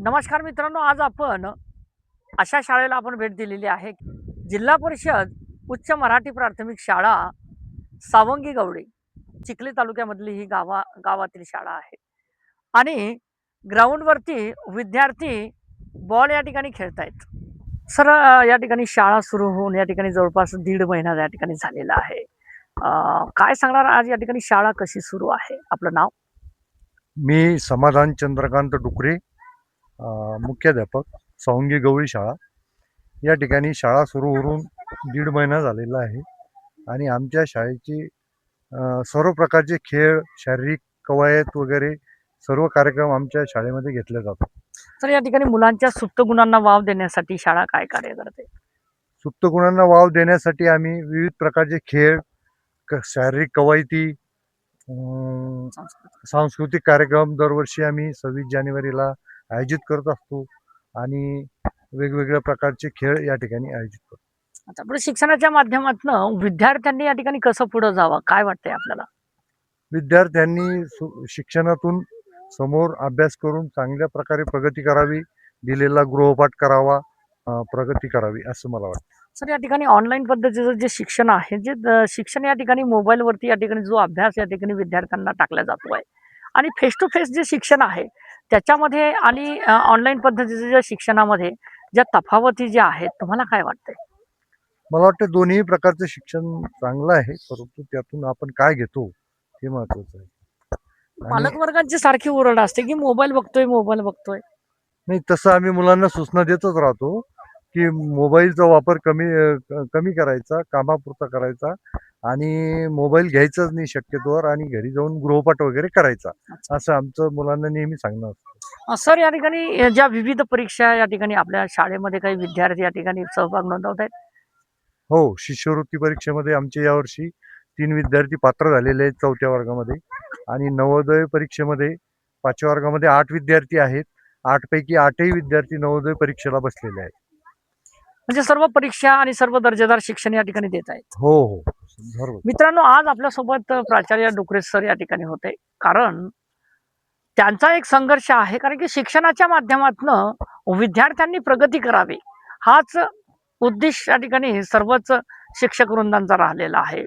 नमस्कार मित्रांनो, आज आपण अशा शाळेला आपण भेट दिलेली आहे. जिल्हा परिषद उच्च मराठी प्राथमिक शाळा सावंगी गवळी, चिखली तालुक्यामधली ही गावातील शाळा आहे. आणि ग्राउंडवरती विद्यार्थी बॉल या ठिकाणी खेळतायत. सर, या ठिकाणी शाळा सुरू होऊन या ठिकाणी जवळपास 1.5 महिना या ठिकाणी झालेला आहे. काय सांगणार आज या ठिकाणी शाळा कशी सुरू आहे? आपलं नाव? मी समाधान चंद्रकांत डुकरे, मुख्याध्यापक, सावंगी गवळी शाळा. या ठिकाणी शाळा सुरू होऊन 1.5 महिना झालेला आहे आणि आमच्या शाळेची सर्व प्रकारचे खेळ, शारीरिक कवायत वगैरे सर्व कार्यक्रम आमच्या शाळेमध्ये घेतले जातात. तर या ठिकाणी मुलांच्या सुप्त गुणांना वाव देण्यासाठी शाळा काय कार्य करते? सुप्त गुणांना वाव देण्यासाठी आम्ही विविध प्रकारचे खेळ, शारीरिक कवायती, सांस्कृतिक कार्यक्रम दरवर्षी आम्ही 26 जानेवारीला आयोजित करत असतो आणि वेगवेगळ्या प्रकारचे खेळ या ठिकाणी आयोजित करतो. आता पुढे शिक्षणाच्या माध्यमातून विद्यार्थ्यांनी या ठिकाणी कसं पुढे जावं, काय वाटतंय आपल्याला? विद्यार्थ्यांनी शिक्षणातून समोर अभ्यास करून चांगल्या प्रकारे प्रगती करावी, दिलेला गृहपाठ करावा, प्रगती करावी असं मला वाटतं. सर, या ठिकाणी ऑनलाईन पद्धतीचं जे शिक्षण आहे, जे शिक्षण या ठिकाणी मोबाईलवरती या ठिकाणी जो अभ्यास या ठिकाणी विद्यार्थ्यांना टाकला जातो आहे आणि फेस टू फेस जे शिक्षण आहे त्याच्यामध्ये आणि ऑनलाईन पद्धतीचं जे शिक्षणामध्ये ज्या तफावती ज्या आहेत, तुम्हाला काय वाटतंय? मला वाटतं दोन्ही प्रकारचं शिक्षण चांगलं आहे, परंतु त्यातून आपण काय घेतो हे महत्वाचं आहे. पालक वर्गांची सारखी ओरड असते की मोबाईल बघतोय. नाही, तसं आम्ही मुलांना सूचना देतच राहतो की मोबाईलचा वापर कमी करायचा, कामापुरता करायचा आणि मोबाईल घ्यायचाच नाही शक्यतोवर, आणि घरी जाऊन गृहपाठ वगैरे करायचा, असं आमचं मुलांना नेहमी सांगणं असतं. सर, या ठिकाणी ज्या विविध परीक्षा या ठिकाणी आपल्या शाळेमध्ये काही विद्यार्थी या ठिकाणी सहभाग नोंदवत आहेत? हो, शिष्यवृत्ती परीक्षेमध्ये आमचे यावर्षी 3 विद्यार्थी पात्र झालेले आहेत 4थ्या वर्गामध्ये, आणि नवोदय परीक्षेमध्ये 5व्या वर्गामध्ये 8 विद्यार्थी आहेत. 8 पैकी 8ही विद्यार्थी नवोदय परीक्षेला बसलेले आहेत. म्हणजे सर्व परीक्षा आणि सर्व दर्जेदार शिक्षण या ठिकाणी देत आहेत. हो हो, बरोबर. मित्रांनो, आज आपल्यासोबत प्राचार्य डुकरे सर या ठिकाणी होते, कारण त्यांचा एक संघर्ष आहे. कारण की शिक्षणाच्या माध्यमातून विद्यार्थ्यांनी प्रगती करावी हाच उद्देश या ठिकाणी सर्वच शिक्षक वृंदांचा राहिलेला आहे.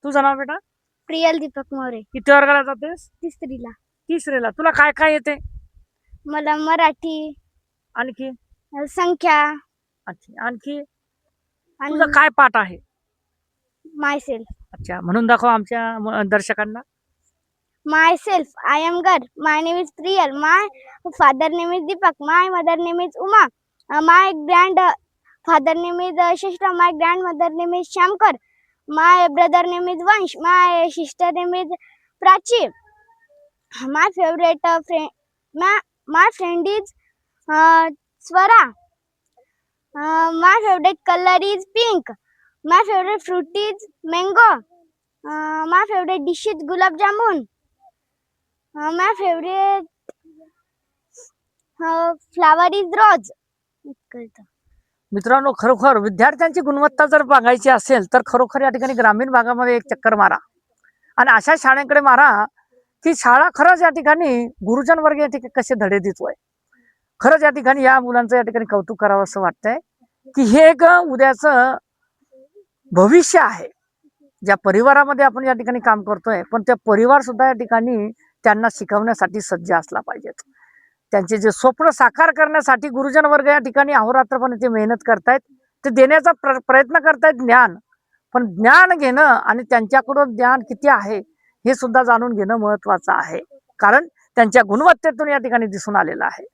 तुझं नाव बेटा? प्रियल दीपक मोरे. किती वर्गाला जातेस? तिसरीला. तिसरीला. तुला काय काय येते? मला मराठी, आणखी? संख्या, अच्छा, आणखी? आणि तुझं काय पाठ आहे? मायसेल्फ. अच्छा, म्हणून दाखव आमच्या दर्शकांना. Myself, I am God. My name is Priyal. My father name is Deepak. My mother name is Uma. My grandfather name is Shashra. My grandmother name is Shamkar. My brother name is Vansh. My sister name is Prachi. My favorite my friend is Swara. My favorite color is pink. My favorite fruit is mango. My favorite dish is gulab jamun. My favorite flower is rose. मित्रांनो, खरोखर विद्यार्थ्यांची गुणवत्ता जर बघायची असेल तर खरोखर या ठिकाणी ग्रामीण भागामध्ये एक चक्कर मारा आणि अशा शाळेकडे मारा की शाळा खरंच या ठिकाणी गुरुजन वर्ग या ठिकाणी कसे धडे देतोय. खरंच या ठिकाणी या मुलांचं या ठिकाणी कौतुक करावं असं वाटतंय की हे एक उद्याचं भविष्य आहे. ज्या परिवारामध्ये आपण या ठिकाणी काम करतोय, पण त्या परिवार सुद्धा या ठिकाणी त्यांना शिकवण्यासाठी सज्ज असला पाहिजेत. त्यांचे जे स्वप्न साकार करण्यासाठी गुरुजन वर्ग या ठिकाणी अहोरात्रपणे ते मेहनत करतायत, ते देण्याचा प्रयत्न करतायत ज्ञान. पण ज्ञान घेणं आणि त्यांच्याकडून ज्ञान किती आहे हे सुद्धा जाणून घेणं महत्वाचं आहे, कारण त्यांच्या गुणवत्तेतून या ठिकाणी दिसून आलेलं आहे.